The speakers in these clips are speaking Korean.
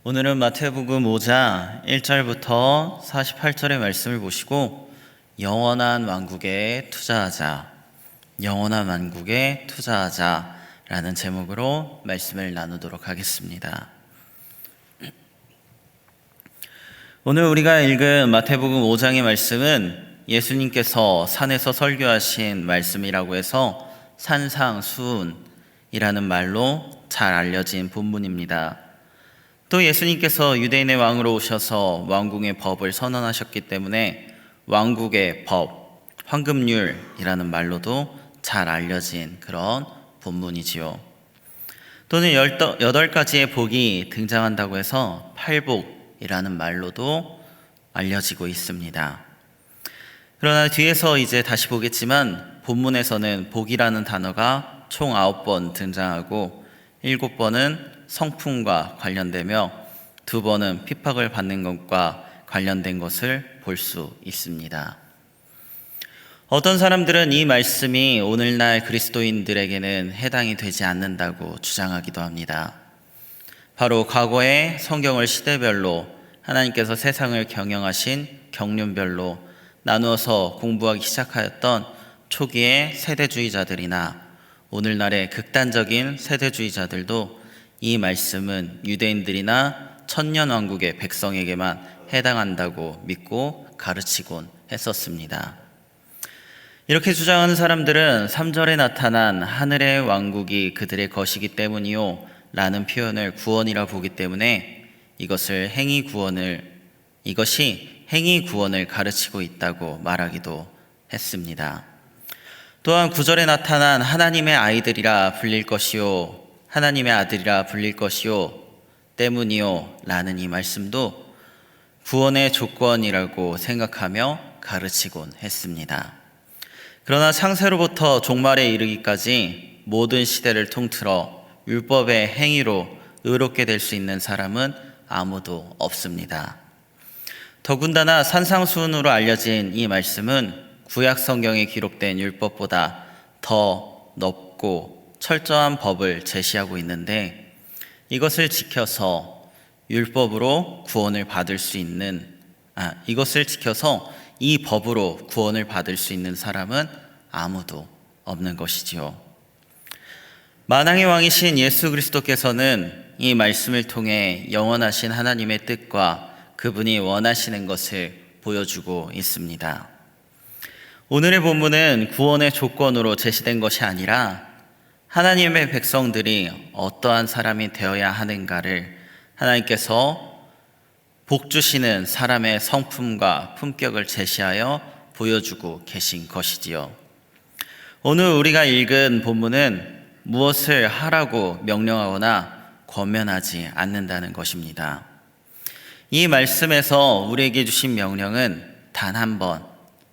오늘은 마태복음 5장 1절부터 48절의 말씀을 보시고 영원한 왕국에 투자하자, 영원한 왕국에 투자하자라는 제목으로 말씀을 나누도록 하겠습니다. 오늘 우리가 읽은 마태복음 5장의 말씀은 예수님께서 산에서 설교하신 말씀이라고 해서 산상수훈이라는 말로 잘 알려진 본문입니다. 또 예수님께서 유대인의 왕으로 오셔서 왕궁의 법을 선언하셨기 때문에 왕국의 법, 황금률이라는 말로도 잘 알려진 그런 본문이지요. 또는 18가지의 복이 등장한다고 해서 팔복이라는 말로도 알려지고 있습니다. 그러나 뒤에서 이제 다시 보겠지만 본문에서는 복이라는 단어가 총 9번 등장하고 7번은 성품과 관련되며 2번은 핍박을 받는 것과 관련된 것을 볼 수 있습니다. 어떤 사람들은 이 말씀이 오늘날 그리스도인들에게는 해당이 되지 않는다고 주장하기도 합니다. 바로 과거의 성경을 시대별로 하나님께서 세상을 경영하신 경륜별로 나누어서 공부하기 시작하였던 초기의 세대주의자들이나 오늘날의 극단적인 세대주의자들도 이 말씀은 유대인들이나 천년왕국의 백성에게만 해당한다고 믿고 가르치곤 했었습니다. 이렇게 주장하는 사람들은 3절에 나타난 하늘의 왕국이 그들의 것이기 때문이요 라는 표현을 구원이라 보기 때문에 이것이 행위 구원을 가르치고 있다고 말하기도 했습니다. 또한 9절에 나타난 하나님의 아이들이라 불릴 것이요 하나님의 아들이라 불릴 것이요 때문이요 라는 이 말씀도 구원의 조건이라고 생각하며 가르치곤 했습니다. 그러나 창세로부터 종말에 이르기까지 모든 시대를 통틀어 율법의 행위로 의롭게 될 수 있는 사람은 아무도 없습니다. 더군다나 산상수훈으로 알려진 이 말씀은 구약 성경에 기록된 율법보다 더 넓고 철저한 법을 제시하고 있는데 이것을 지켜서 율법으로 구원을 받을 수 있는 이것을 지켜서 이 법으로 구원을 받을 수 있는 사람은 아무도 없는 것이지요. 만왕의 왕이신 예수 그리스도께서는 이 말씀을 통해 영원하신 하나님의 뜻과 그분이 원하시는 것을 보여주고 있습니다. 오늘의 본문은 구원의 조건으로 제시된 것이 아니라 하나님의 백성들이 어떠한 사람이 되어야 하는가를 하나님께서 복 주시는 사람의 성품과 품격을 제시하여 보여주고 계신 것이지요. 오늘 우리가 읽은 본문은 무엇을 하라고 명령하거나 권면하지 않는다는 것입니다. 이 말씀에서 우리에게 주신 명령은 단 한 번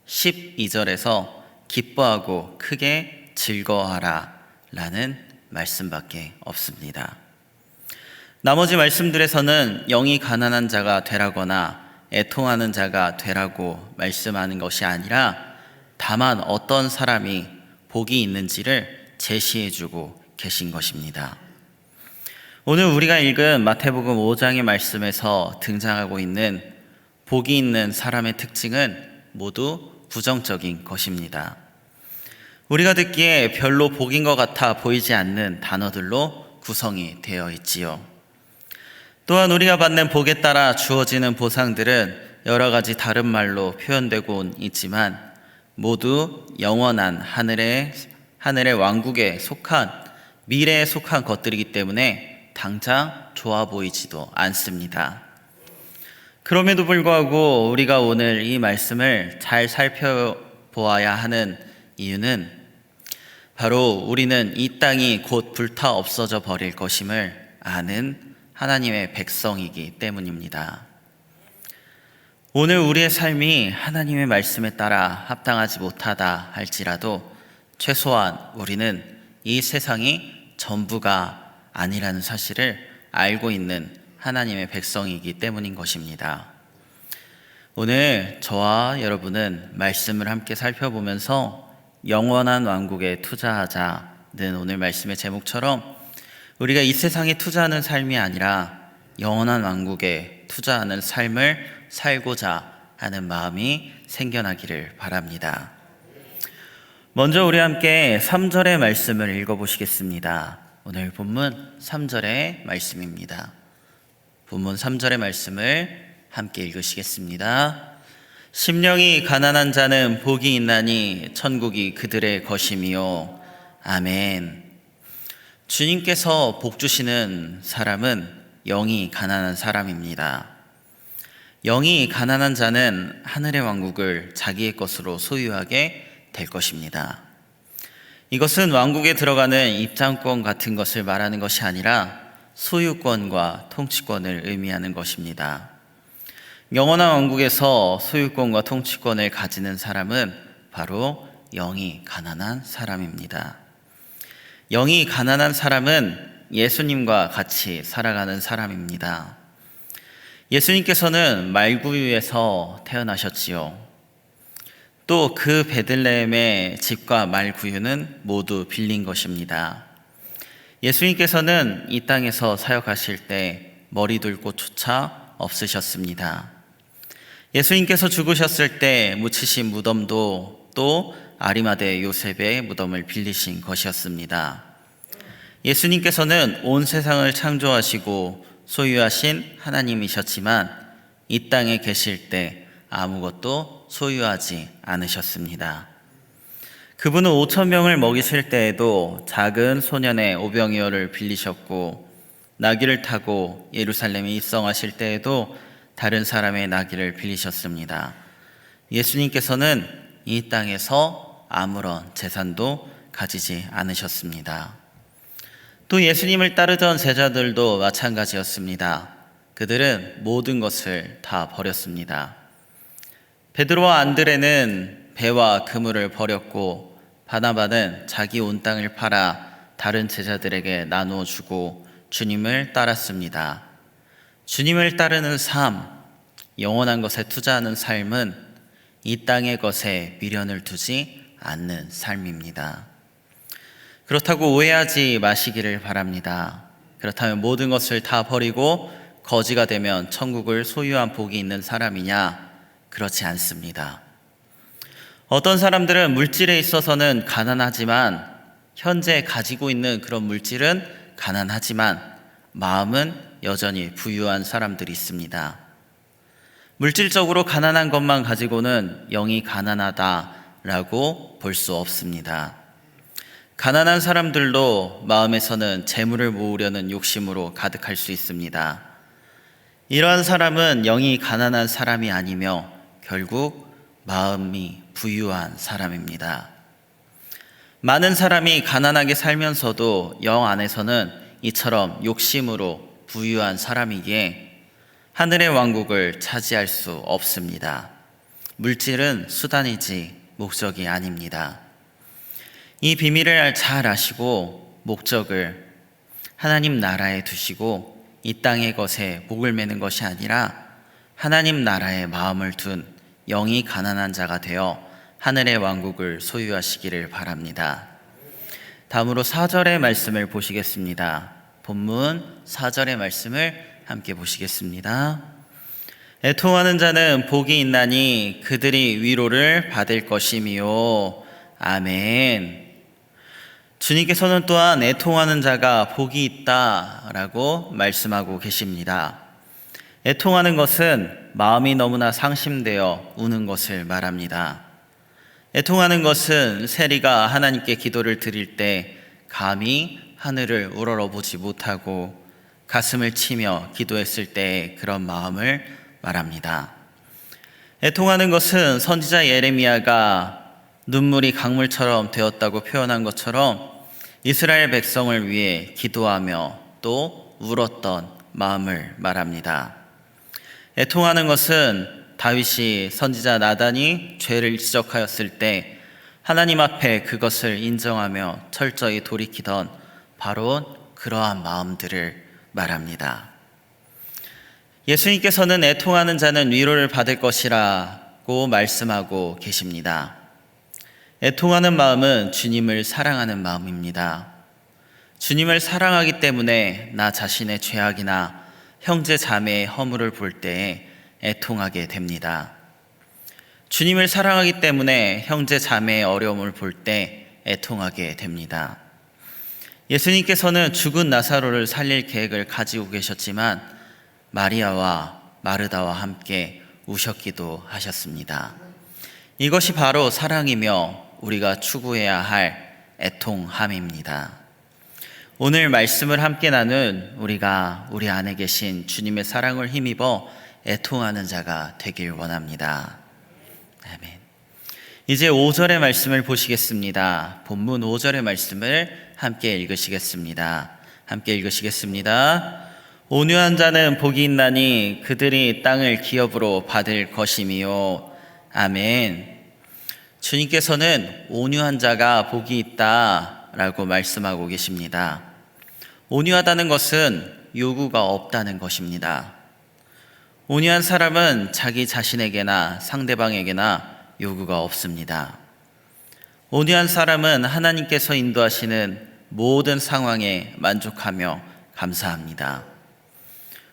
12절에서 기뻐하고 크게 즐거워하라 라는 말씀밖에 없습니다. 나머지 말씀들에서는 영이 가난한 자가 되라거나 애통하는 자가 되라고 말씀하는 것이 아니라 다만 어떤 사람이 복이 있는지를 제시해주고 계신 것입니다. 오늘 우리가 읽은 마태복음 5장의 말씀에서 등장하고 있는 복이 있는 사람의 특징은 모두 부정적인 것입니다. 우리가 듣기에 별로 복인 것 같아 보이지 않는 단어들로 구성이 되어 있지요. 또한 우리가 받는 복에 따라 주어지는 보상들은 여러 가지 다른 말로 표현되고 있지만 모두 영원한 하늘의 왕국에 속한 미래에 속한 것들이기 때문에 당장 좋아 보이지도 않습니다. 그럼에도 불구하고 우리가 오늘 이 말씀을 잘 살펴보아야 하는 이유는 바로 우리는 이 땅이 곧 불타 없어져 버릴 것임을 아는 하나님의 백성이기 때문입니다. 오늘 우리의 삶이 하나님의 말씀에 따라 합당하지 못하다 할지라도 최소한 우리는 이 세상이 전부가 아니라는 사실을 알고 있는 하나님의 백성이기 때문인 것입니다. 오늘 저와 여러분은 말씀을 함께 살펴보면서 영원한 왕국에 투자하자는 오늘 말씀의 제목처럼 우리가 이 세상에 투자하는 삶이 아니라 영원한 왕국에 투자하는 삶을 살고자 하는 마음이 생겨나기를 바랍니다. 먼저 우리 함께 3절의 말씀을 읽어보시겠습니다. 오늘 본문 3절의 말씀입니다. 본문 3절의 말씀을 함께 읽으시겠습니다. 심령이 가난한 자는 복이 있나니 천국이 그들의 것임이요. 아멘. 주님께서 복 주시는 사람은 영이 가난한 사람입니다. 영이 가난한 자는 하늘의 왕국을 자기의 것으로 소유하게 될 것입니다. 이것은 왕국에 들어가는 입장권 같은 것을 말하는 것이 아니라 소유권과 통치권을 의미하는 것입니다. 영원한 왕국에서 소유권과 통치권을 가지는 사람은 바로 영이 가난한 사람입니다. 영이 가난한 사람은 예수님과 같이 살아가는 사람입니다. 예수님께서는 말구유에서 태어나셨지요. 또 그 베들레헴의 집과 말구유는 모두 빌린 것입니다. 예수님께서는 이 땅에서 사역하실 때 머리 둘 곳조차 없으셨습니다. 예수님께서 죽으셨을 때 묻히신 무덤도 또 아리마대 요셉의 무덤을 빌리신 것이었습니다. 예수님께서는 온 세상을 창조하시고 소유하신 하나님이셨지만 이 땅에 계실 때 아무것도 소유하지 않으셨습니다. 그분은 5,000명을 먹이실 때에도 작은 소년의 오병이어를 빌리셨고, 나귀를 타고 예루살렘에 입성하실 때에도 다른 사람의 나귀를 빌리셨습니다. 예수님께서는 이 땅에서 아무런 재산도 가지지 않으셨습니다. 또 예수님을 따르던 제자들도 마찬가지였습니다. 그들은 모든 것을 다 버렸습니다. 베드로와 안드레는 배와 그물을 버렸고, 바나바는 자기 온 땅을 팔아 다른 제자들에게 나누어 주고 주님을 따랐습니다. 주님을 따르는 삶, 영원한 것에 투자하는 삶은 이 땅의 것에 미련을 두지 않는 삶입니다. 그렇다고 오해하지 마시기를 바랍니다. 그렇다면 모든 것을 다 버리고 거지가 되면 천국을 소유한 복이 있는 사람이냐? 그렇지 않습니다. 어떤 사람들은 물질에 있어서는 가난하지만, 현재 가지고 있는 그런 물질은 가난하지만 마음은 여전히 부유한 사람들이 있습니다. 물질적으로 가난한 것만 가지고는 영이 가난하다라고 볼 수 없습니다. 가난한 사람들도 마음에서는 재물을 모으려는 욕심으로 가득할 수 있습니다. 이러한 사람은 영이 가난한 사람이 아니며 결국 마음이 부유한 사람입니다. 많은 사람이 가난하게 살면서도 영 안에서는 이처럼 욕심으로 부유한 사람이기에 하늘의 왕국을 차지할 수 없습니다. 물질은 수단이지 목적이 아닙니다. 이 비밀을 잘 아시고 목적을 하나님 나라에 두시고 이 땅의 것에 목을 매는 것이 아니라 하나님 나라에 마음을 둔 영이 가난한 자가 되어 하늘의 왕국을 소유하시기를 바랍니다. 다음으로 4절의 말씀을 보시겠습니다. 본문 4절의 말씀을 함께 보시겠습니다. 애통하는 자는 복이 있나니 그들이 위로를 받을 것이미요. 아멘. 주님께서는 또한 애통하는 자가 복이 있다라고 말씀하고 계십니다. 애통하는 것은 마음이 너무나 상심되어 우는 것을 말합니다. 애통하는 것은 세리가 하나님께 기도를 드릴 때 감히 하늘을 우러러보지 못하고 가슴을 치며 기도했을 때의 그런 마음을 말합니다. 애통하는 것은 선지자 예레미야가 눈물이 강물처럼 되었다고 표현한 것처럼 이스라엘 백성을 위해 기도하며 또 울었던 마음을 말합니다. 애통하는 것은 다윗이 선지자 나단이 죄를 지적하였을 때 하나님 앞에 그것을 인정하며 철저히 돌이키던 바로 그러한 마음들을 말합니다. 예수님께서는 애통하는 자는 위로를 받을 것이라고 말씀하고 계십니다. 애통하는 마음은 주님을 사랑하는 마음입니다. 주님을 사랑하기 때문에 나 자신의 죄악이나 형제 자매의 허물을 볼 때에 애통하게 됩니다. 주님을 사랑하기 때문에 형제 자매의 어려움을 볼 때 애통하게 됩니다. 예수님께서는 죽은 나사로를 살릴 계획을 가지고 계셨지만 마리아와 마르다와 함께 우셨기도 하셨습니다. 이것이 바로 사랑이며 우리가 추구해야 할 애통함입니다. 오늘 말씀을 함께 나눈 우리가 우리 안에 계신 주님의 사랑을 힘입어 애통하는 자가 되길 원합니다. 아멘. 이제 5절의 말씀을 보시겠습니다. 본문 5절의 말씀을 함께 읽으시겠습니다. 함께 읽으시겠습니다. 온유한 자는 복이 있나니 그들이 땅을 기업으로 받을 것이미요. 아멘. 주님께서는 온유한 자가 복이 있다라고 말씀하고 계십니다. 온유하다는 것은 요구가 없다는 것입니다. 온유한 사람은 자기 자신에게나 상대방에게나 요구가 없습니다. 온유한 사람은 하나님께서 인도하시는 모든 상황에 만족하며 감사합니다.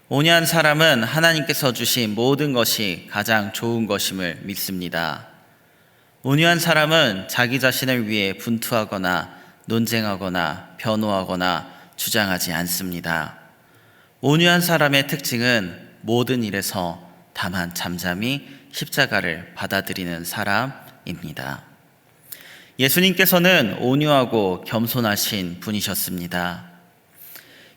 온유한 사람은 하나님께서 주신 모든 것이 가장 좋은 것임을 믿습니다. 온유한 사람은 자기 자신을 위해 분투하거나 논쟁하거나 변호하거나 주장하지 않습니다. 온유한 사람의 특징은 모든 일에서 다만 잠잠히 십자가를 받아들이는 사람입니다. 예수님께서는 온유하고 겸손하신 분이셨습니다.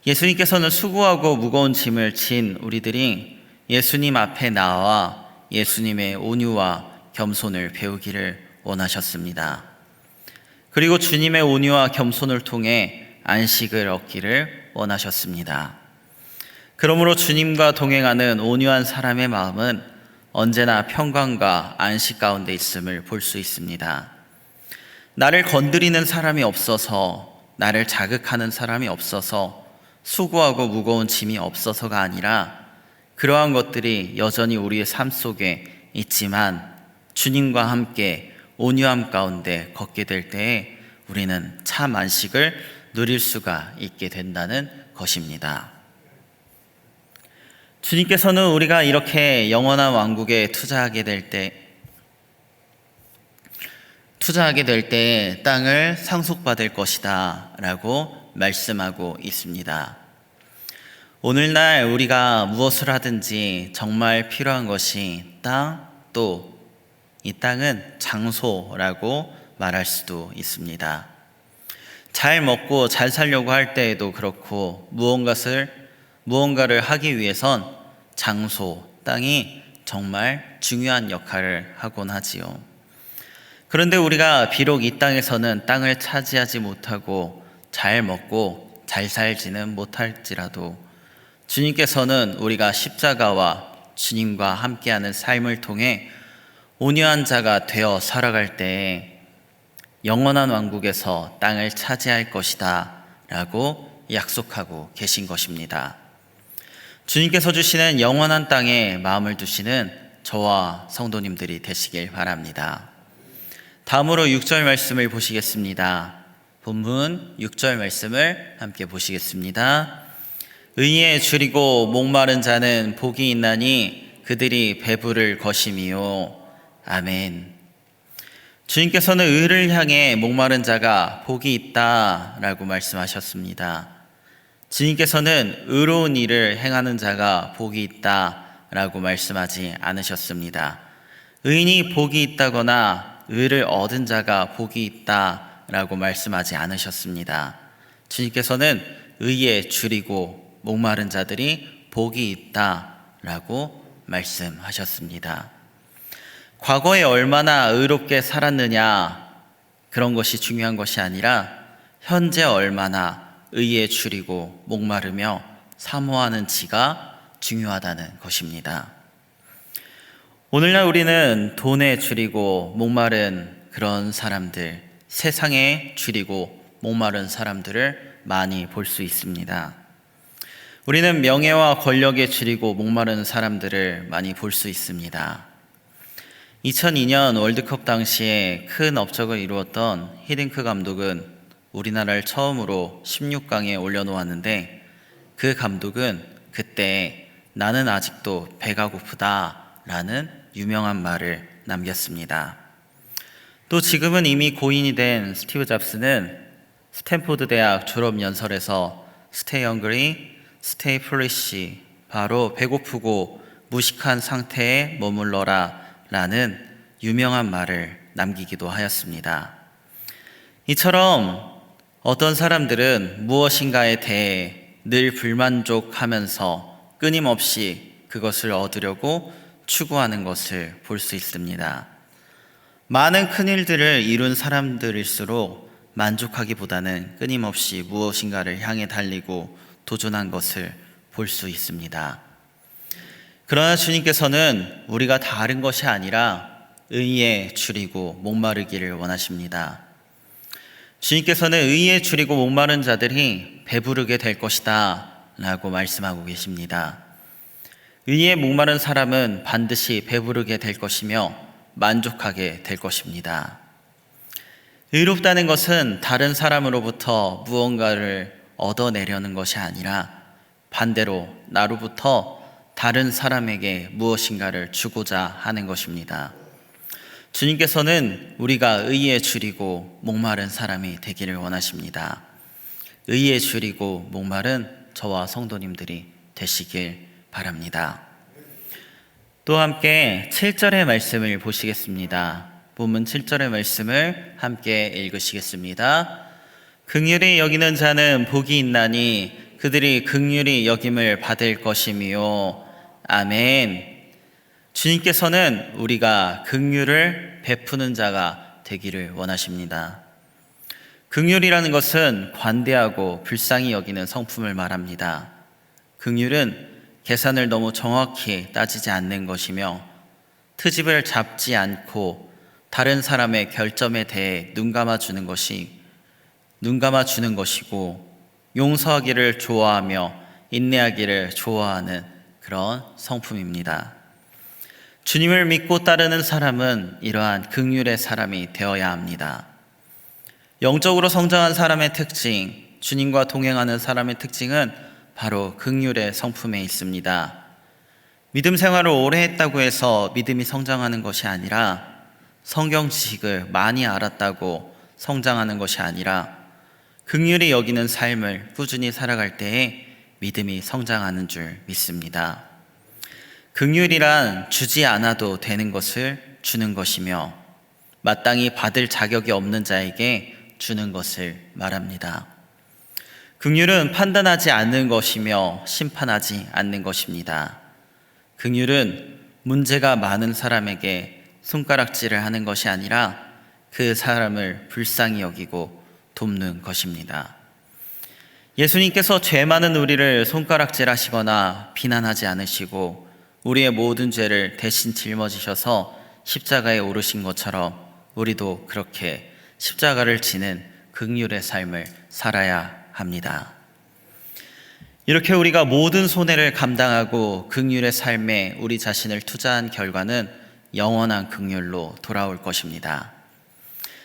예수님께서는 수고하고 무거운 짐을 진 우리들이 예수님 앞에 나와 예수님의 온유와 겸손을 배우기를 원하셨습니다. 그리고 주님의 온유와 겸손을 통해 안식을 얻기를 원하셨습니다. 그러므로 주님과 동행하는 온유한 사람의 마음은 언제나 평강과 안식 가운데 있음을 볼 수 있습니다. 나를 건드리는 사람이 없어서, 나를 자극하는 사람이 없어서, 수고하고 무거운 짐이 없어서가 아니라 그러한 것들이 여전히 우리의 삶 속에 있지만 주님과 함께 온유함 가운데 걷게 될 때에 우리는 참 안식을 누릴 수가 있게 된다는 것입니다. 주님께서는 우리가 이렇게 영원한 왕국에 투자하게 될 때 땅을 상속받을 것이다 라고 말씀하고 있습니다. 오늘날 우리가 무엇을 하든지 정말 필요한 것이 땅, 또 이 땅은 장소라고 말할 수도 있습니다. 잘 먹고 잘 살려고 할 때에도 그렇고 무언가를 하기 위해선 장소, 땅이 정말 중요한 역할을 하곤 하지요. 그런데 우리가 비록 이 땅에서는 땅을 차지하지 못하고 잘 먹고 잘 살지는 못할지라도 주님께서는 우리가 십자가와 주님과 함께하는 삶을 통해 온유한 자가 되어 살아갈 때에 영원한 왕국에서 땅을 차지할 것이다 라고 약속하고 계신 것입니다. 주님께서 주시는 영원한 땅에 마음을 두시는 저와 성도님들이 되시길 바랍니다. 다음으로 6절 말씀을 보시겠습니다. 본문 6절 말씀을 함께 보시겠습니다. 의에 줄이고 목마른 자는 복이 있나니 그들이 배부를 것이미요. 아멘. 주님께서는 의를 향해 목마른 자가 복이 있다라고 말씀하셨습니다. 주님께서는 의로운 일을 행하는 자가 복이 있다라고 말씀하지 않으셨습니다. 의인이 복이 있다거나 의를 얻은 자가 복이 있다라고 말씀하지 않으셨습니다. 주님께서는 의에 줄이고 목마른 자들이 복이 있다라고 말씀하셨습니다. 과거에 얼마나 의롭게 살았느냐, 그런 것이 중요한 것이 아니라 현재 얼마나 의에 줄이고 목마르며 사모하는지가 중요하다는 것입니다. 오늘날 우리는 돈에 줄이고 목마른 그런 사람들, 세상에 줄이고 목마른 사람들을 많이 볼 수 있습니다. 우리는 명예와 권력에 줄이고 목마른 사람들을 많이 볼 수 있습니다. 2002년 월드컵 당시에 큰 업적을 이루었던 히딩크 감독은 우리나라를 처음으로 16강에 올려놓았는데 그 감독은 그때 나는 아직도 배가 고프다 라는 유명한 말을 남겼습니다. 또 지금은 이미 고인이 된 스티브 잡스는 스탠포드 대학 졸업 연설에서 Stay hungry, stay foolish, 바로 배고프고 무식한 상태에 머물러라 라는 유명한 말을 남기기도 하였습니다. 이처럼 어떤 사람들은 무엇인가에 대해 늘 불만족하면서 끊임없이 그것을 얻으려고 추구하는 것을 볼 수 있습니다. 많은 큰일들을 이룬 사람들일수록 만족하기보다는 끊임없이 무엇인가를 향해 달리고 도전한 것을 볼 수 있습니다. 그러나 주님께서는 우리가 다른 것이 아니라 의에 줄이고 목마르기를 원하십니다. 주님께서는 의에 줄이고 목마른 자들이 배부르게 될 것이다 라고 말씀하고 계십니다. 의에 목마른 사람은 반드시 배부르게 될 것이며 만족하게 될 것입니다. 의롭다는 것은 다른 사람으로부터 무언가를 얻어내려는 것이 아니라 반대로 나로부터 다른 사람에게 무엇인가를 주고자 하는 것입니다. 주님께서는 우리가 의에 줄이고 목마른 사람이 되기를 원하십니다. 의에 줄이고 목마른 저와 성도님들이 되시길 바랍니다. 또 함께 7절의 말씀을 보시겠습니다. 본문 7절의 말씀을 함께 읽으시겠습니다. 긍휼히 여기는 자는 복이 있나니 그들이 긍휼히 여김을 받을 것이미요. 아멘. 주님께서는 우리가 긍휼을 베푸는 자가 되기를 원하십니다. 긍휼이라는 것은 관대하고 불쌍히 여기는 성품을 말합니다. 긍휼은 계산을 너무 정확히 따지지 않는 것이며 트집을 잡지 않고 다른 사람의 결점에 대해 눈 감아주는 것이고 용서하기를 좋아하며 인내하기를 좋아하는 그런 성품입니다. 주님을 믿고 따르는 사람은 이러한 긍휼의 사람이 되어야 합니다. 영적으로 성장한 사람의 특징, 주님과 동행하는 사람의 특징은 바로 긍휼의 성품에 있습니다. 믿음 생활을 오래 했다고 해서 믿음이 성장하는 것이 아니라 성경 지식을 많이 알았다고 성장하는 것이 아니라 긍휼히 여기는 삶을 꾸준히 살아갈 때에 믿음이 성장하는 줄 믿습니다. 긍휼이란 주지 않아도 되는 것을 주는 것이며 마땅히 받을 자격이 없는 자에게 주는 것을 말합니다. 긍휼은 판단하지 않는 것이며 심판하지 않는 것입니다. 긍휼은 문제가 많은 사람에게 손가락질을 하는 것이 아니라 그 사람을 불쌍히 여기고 돕는 것입니다. 예수님께서 죄 많은 우리를 손가락질하시거나 비난하지 않으시고 우리의 모든 죄를 대신 짊어지셔서 십자가에 오르신 것처럼 우리도 그렇게 십자가를 지는 긍휼의 삶을 살아야 합니다. 이렇게 우리가 모든 손해를 감당하고 긍휼의 삶에 우리 자신을 투자한 결과는 영원한 긍휼로 돌아올 것입니다.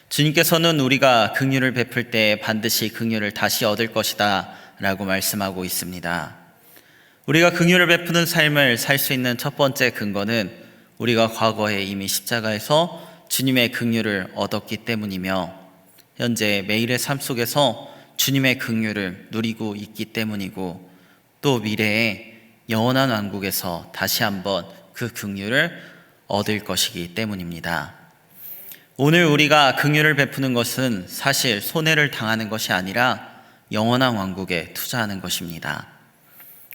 주님께서는 우리가 긍휼을 베풀 때 반드시 긍휼을 다시 얻을 것이다 라고 말씀하고 있습니다. 우리가 긍휼을 베푸는 삶을 살 수 있는 첫 번째 근거는 우리가 과거에 이미 십자가에서 주님의 긍휼을 얻었기 때문이며 현재 매일의 삶 속에서 주님의 긍휼을 누리고 있기 때문이고 또 미래에 영원한 왕국에서 다시 한번 그 긍휼을 얻을 것이기 때문입니다. 오늘 우리가 긍휼을 베푸는 것은 사실 손해를 당하는 것이 아니라 영원한 왕국에 투자하는 것입니다.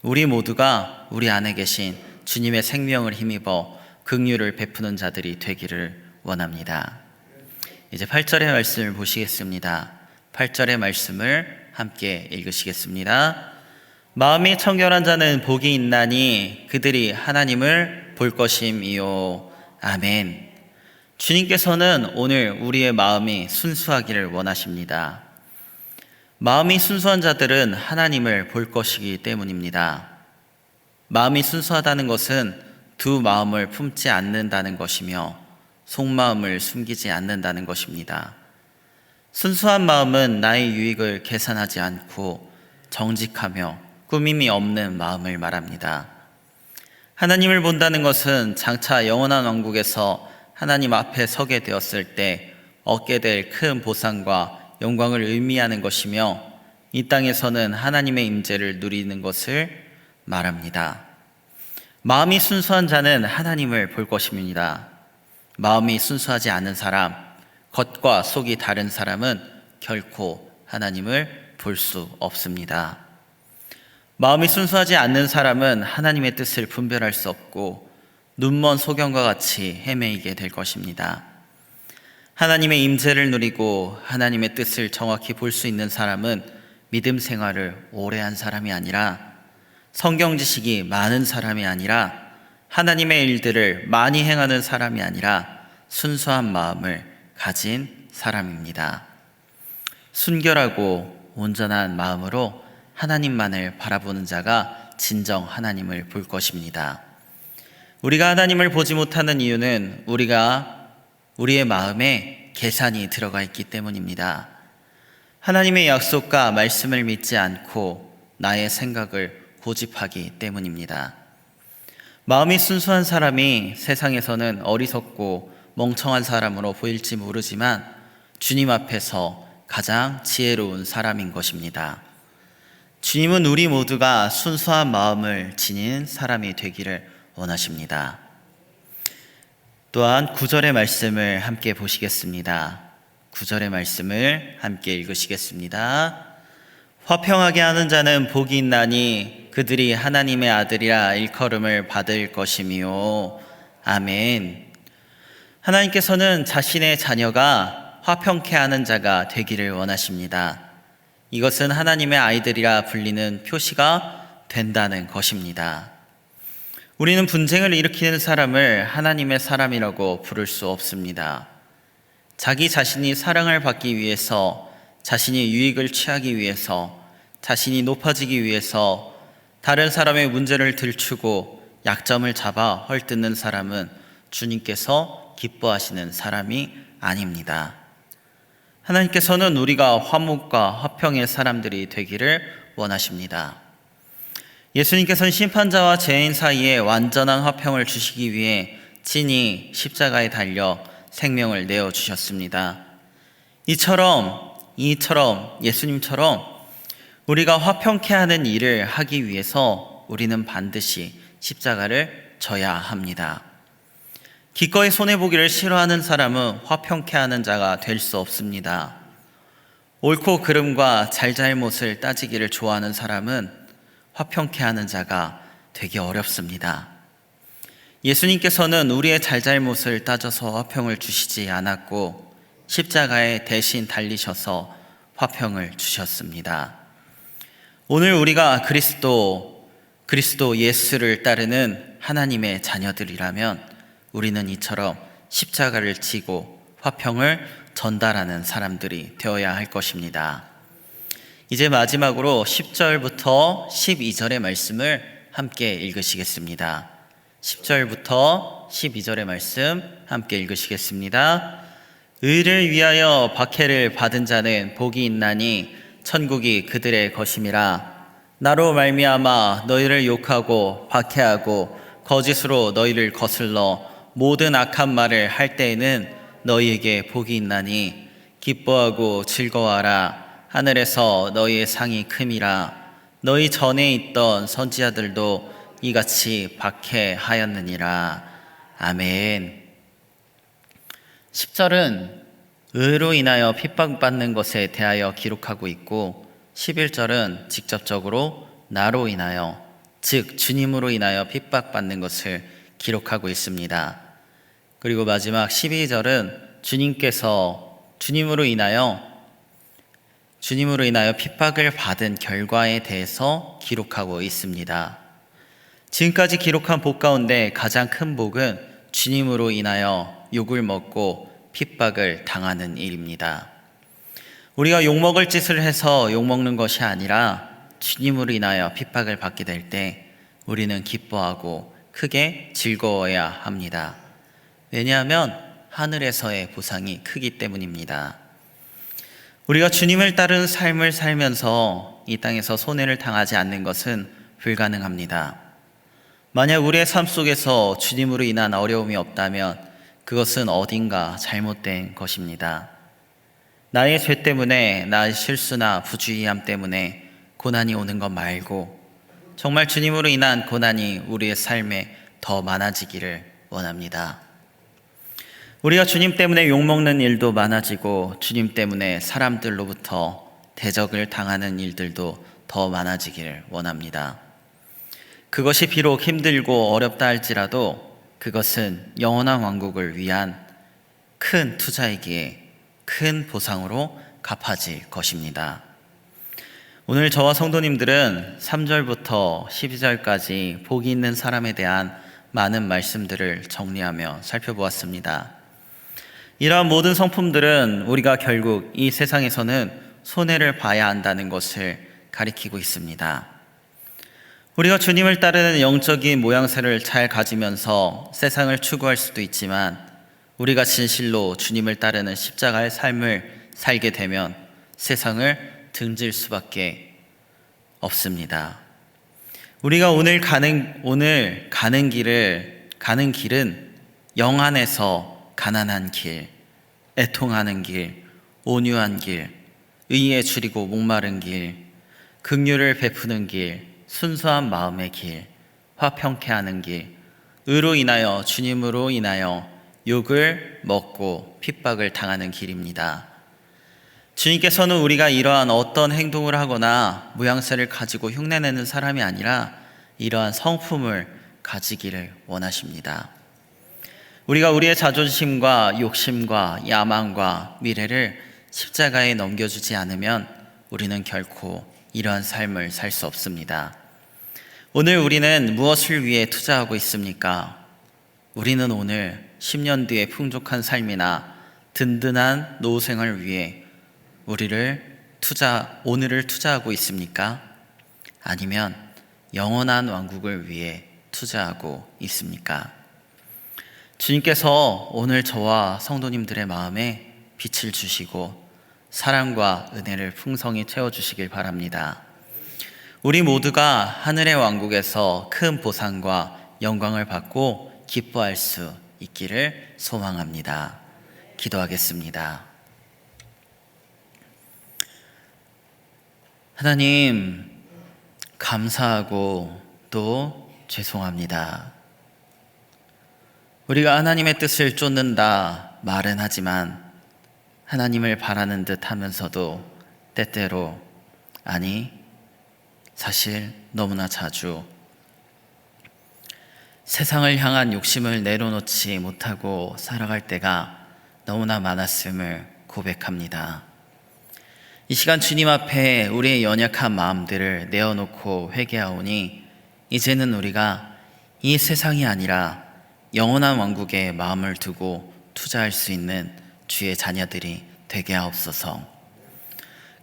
우리 모두가 우리 안에 계신 주님의 생명을 힘입어 긍휼을 베푸는 자들이 되기를 원합니다. 이제 8절의 말씀을 보시겠습니다. 8절의 말씀을 함께 읽으시겠습니다. 마음이 청결한 자는 복이 있나니 그들이 하나님을 볼 것임이요. 아멘. 주님께서는 오늘 우리의 마음이 순수하기를 원하십니다. 마음이 순수한 자들은 하나님을 볼 것이기 때문입니다. 마음이 순수하다는 것은 두 마음을 품지 않는다는 것이며 속마음을 숨기지 않는다는 것입니다. 순수한 마음은 나의 유익을 계산하지 않고 정직하며 꾸밈이 없는 마음을 말합니다. 하나님을 본다는 것은 장차 영원한 왕국에서 하나님 앞에 서게 되었을 때 얻게 될 큰 보상과 영광을 의미하는 것이며, 이 땅에서는 하나님의 임재를 누리는 것을 말합니다. 마음이 순수한 자는 하나님을 볼 것입니다. 마음이 순수하지 않은 사람, 겉과 속이 다른 사람은 결코 하나님을 볼 수 없습니다. 마음이 순수하지 않는 사람은 하나님의 뜻을 분별할 수 없고 눈먼 소경과 같이 헤매이게 될 것입니다. 하나님의 임재를 누리고 하나님의 뜻을 정확히 볼 수 있는 사람은 믿음 생활을 오래 한 사람이 아니라, 성경 지식이 많은 사람이 아니라, 하나님의 일들을 많이 행하는 사람이 아니라 순수한 마음을 가진 사람입니다. 순결하고 온전한 마음으로 하나님만을 바라보는 자가 진정 하나님을 볼 것입니다. 우리가 하나님을 보지 못하는 이유는 우리의 마음에 계산이 들어가 있기 때문입니다. 하나님의 약속과 말씀을 믿지 않고 나의 생각을 고집하기 때문입니다. 마음이 순수한 사람이 세상에서는 어리석고 멍청한 사람으로 보일지 모르지만 주님 앞에서 가장 지혜로운 사람인 것입니다. 주님은 우리 모두가 순수한 마음을 지닌 사람이 되기를 원하십니다. 또한 9절의 말씀을 함께 보시겠습니다. 9절의 말씀을 함께 읽으시겠습니다. 화평하게 하는 자는 복이 있나니 그들이 하나님의 아들이라 일컬음을 받을 것이미요. 아멘. 하나님께서는 자신의 자녀가 화평케 하는 자가 되기를 원하십니다. 이것은 하나님의 아이들이라 불리는 표시가 된다는 것입니다. 우리는 분쟁을 일으키는 사람을 하나님의 사람이라고 부를 수 없습니다. 자기 자신이 사랑을 받기 위해서, 자신이 유익을 취하기 위해서, 자신이 높아지기 위해서 다른 사람의 문제를 들추고 약점을 잡아 헐뜯는 사람은 주님께서 기뻐하시는 사람이 아닙니다. 하나님께서는 우리가 화목과 화평의 사람들이 되기를 원하십니다. 예수님께서는 심판자와 죄인 사이에 완전한 화평을 주시기 위해 친히 십자가에 달려 생명을 내어주셨습니다. 이처럼 예수님처럼 우리가 화평케 하는 일을 하기 위해서 우리는 반드시 십자가를 져야 합니다. 기꺼이 손해보기를 싫어하는 사람은 화평케 하는 자가 될 수 없습니다. 옳고 그름과 잘잘못을 따지기를 좋아하는 사람은 화평케 하는 자가 되기 어렵습니다. 예수님께서는 우리의 잘잘못을 따져서 화평을 주시지 않았고 십자가에 대신 달리셔서 화평을 주셨습니다. 오늘 우리가 그리스도 예수를 따르는 하나님의 자녀들이라면 우리는 이처럼 십자가를 지고 화평을 전달하는 사람들이 되어야 할 것입니다. 이제 마지막으로 10절부터 12절의 말씀을 함께 읽으시겠습니다. 10절부터 12절의 말씀 함께 읽으시겠습니다. 의를 위하여 박해를 받은 자는 복이 있나니 천국이 그들의 것임이라. 나로 말미암아 너희를 욕하고 박해하고 거짓으로 너희를 거슬러 모든 악한 말을 할 때에는 너희에게 복이 있나니 기뻐하고 즐거워하라. 하늘에서 너희의 상이 큼이라. 너희 전에 있던 선지자들도 이같이 박해하였느니라. 아멘. 10절은 의로 인하여 핍박받는 것에 대하여 기록하고 있고 11절은 직접적으로 나로 인하여, 즉 주님으로 인하여 핍박받는 것을 기록하고 있습니다. 그리고 마지막 12절은 주님으로 인하여 핍박을 받은 결과에 대해서 기록하고 있습니다. 지금까지 기록한 복 가운데 가장 큰 복은 주님으로 인하여 욕을 먹고 핍박을 당하는 일입니다. 우리가 욕먹을 짓을 해서 욕먹는 것이 아니라 주님으로 인하여 핍박을 받게 될 때 우리는 기뻐하고 크게 즐거워야 합니다. 왜냐하면 하늘에서의 보상이 크기 때문입니다. 우리가 주님을 따르는 삶을 살면서 이 땅에서 손해를 당하지 않는 것은 불가능합니다. 만약 우리의 삶 속에서 주님으로 인한 어려움이 없다면 그것은 어딘가 잘못된 것입니다. 나의 죄 때문에, 나의 실수나 부주의함 때문에 고난이 오는 것 말고 정말 주님으로 인한 고난이 우리의 삶에 더 많아지기를 원합니다. 우리가 주님 때문에 욕먹는 일도 많아지고 주님 때문에 사람들로부터 대적을 당하는 일들도 더 많아지기를 원합니다. 그것이 비록 힘들고 어렵다 할지라도 그것은 영원한 왕국을 위한 큰 투자이기에 큰 보상으로 갚아질 것입니다. 오늘 저와 성도님들은 3절부터 12절까지 복이 있는 사람에 대한 많은 말씀들을 정리하며 살펴보았습니다. 이러한 모든 성품들은 우리가 결국 이 세상에서는 손해를 봐야 한다는 것을 가리키고 있습니다. 우리가 주님을 따르는 영적인 모양새를 잘 가지면서 세상을 추구할 수도 있지만 우리가 진실로 주님을 따르는 십자가의 삶을 살게 되면 세상을 등질 수밖에 없습니다. 우리가 오늘 가는 길은 영 안에서 가난한 길, 애통하는 길, 온유한 길, 의에 줄이고 목마른 길, 긍휼을 베푸는 길, 순수한 마음의 길, 화평케 하는 길, 의로 인하여 주님으로 인하여 욕을 먹고 핍박을 당하는 길입니다. 주님께서는 우리가 이러한 어떤 행동을 하거나 모양새를 가지고 흉내내는 사람이 아니라 이러한 성품을 가지기를 원하십니다. 우리가 우리의 자존심과 욕심과 야망과 미래를 십자가에 넘겨주지 않으면 우리는 결코 이러한 삶을 살 수 없습니다. 오늘 우리는 무엇을 위해 투자하고 있습니까? 우리는 오늘 10년 뒤의 풍족한 삶이나 든든한 노후생을 위해 오늘을 투자하고 있습니까? 아니면 영원한 왕국을 위해 투자하고 있습니까? 주님께서 오늘 저와 성도님들의 마음에 빛을 주시고 사랑과 은혜를 풍성히 채워주시길 바랍니다. 우리 모두가 하늘의 왕국에서 큰 보상과 영광을 받고 기뻐할 수 있기를 소망합니다. 기도하겠습니다. 하나님, 감사하고 또 죄송합니다. 우리가 하나님의 뜻을 쫓는다 말은 하지만 하나님을 바라는 듯 하면서도 때때로 아니 사실 너무나 자주 세상을 향한 욕심을 내려놓지 못하고 살아갈 때가 너무나 많았음을 고백합니다. 이 시간 주님 앞에 우리의 연약한 마음들을 내어놓고 회개하오니 이제는 우리가 이 세상이 아니라 영원한 왕국에 마음을 두고 투자할 수 있는 주의 자녀들이 되게 하옵소서.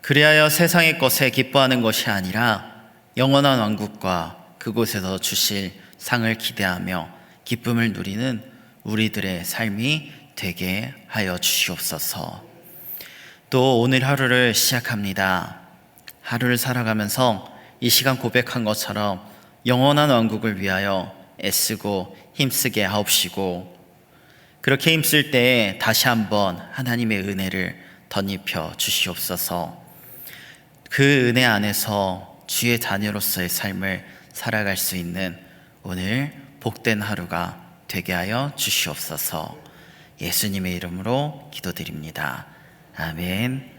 그리하여 세상의 것에 기뻐하는 것이 아니라 영원한 왕국과 그곳에서 주실 상을 기대하며 기쁨을 누리는 우리들의 삶이 되게 하여 주시옵소서. 또 오늘 하루를 시작합니다. 하루를 살아가면서 이 시간 고백한 것처럼 영원한 왕국을 위하여 애쓰고 힘쓰게 하옵시고 그렇게 힘쓸 때에 다시 한번 하나님의 은혜를 덧입혀 주시옵소서. 그 은혜 안에서 주의 자녀로서의 삶을 살아갈 수 있는 오늘 복된 하루가 되게 하여 주시옵소서. 예수님의 이름으로 기도드립니다. 아멘.